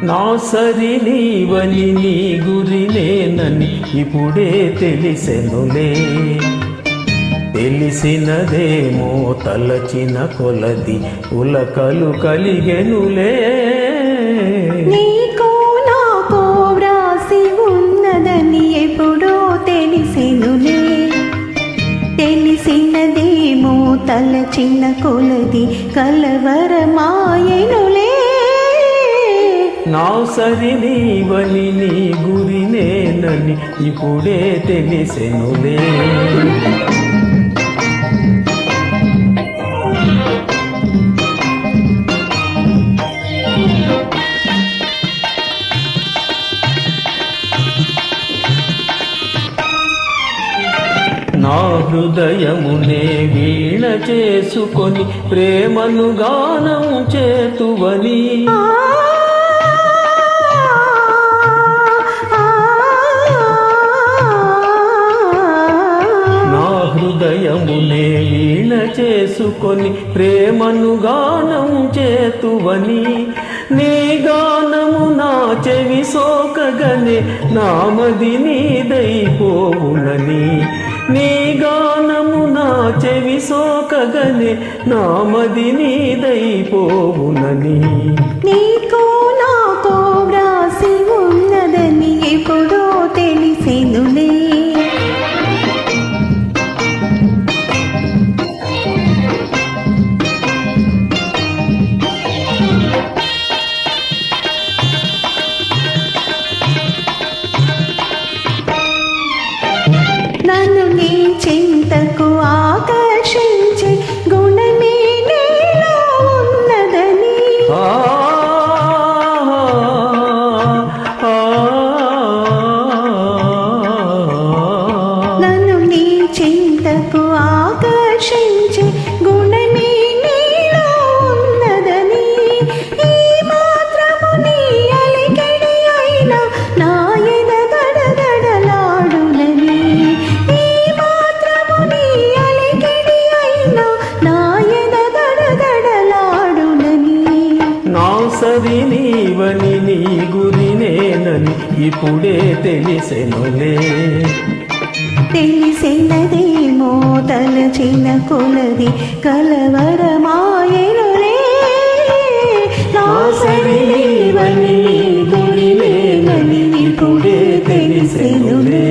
నా సరి నీవని నీ గురినేనని ఇప్పుడే తెలిసెనులే. తెలిసినదేమో తలచిన కొలది ఉలకలు కలిగెనులే. నీకో నాకో వ్రాసి ఉన్నదని ఎప్పుడో తెలిసెనులే. తెలిసినదేమో తలచిన కొలది కలవరమాయెనులే. నా సరి నీవని నీ గురినేనని ఇప్పుడే తెలిసెనులే. నా హృదయమునే వీణ చేసుకొని ప్రేమను గానం చేతువని. నా హృదయమునే వీణ చేసుకొని ప్రేమను గానం చేతువని. నీ గానము నా చెవి సోకగనే నామది నీదైపోవునని. నీ గానము నా చెవి సోకగనే నామది నీదైపోవునని. నీకో నాకో వ్రాసి ఉన్నదని ఎప్పుడో తెలిసెనులే. నన్ను నీ చింతకు ఆకర్షించే గుణమే నీలో ఉన్నదని. నన్ను నీ చింతకు ఆకర్షించే గుణమే నీలో ఉన్నదని. ఈ మాత్రము నీ అలికిడి అయినా నా ఎద గడగడలాడునని. ఈ మాత్రము నీ అలికిడి అయినా నా ఎద గడగడలాడునని. నా సరి నీవని నీ గురినేనని ఇప్పుడే తెలిసెనులే. తెలిసినదేమో తలచిన కొలది కలవరమాయెనులే. నా సరి నీవని నీ గురినేనని ఇప్పుడే తెలిసెనులే.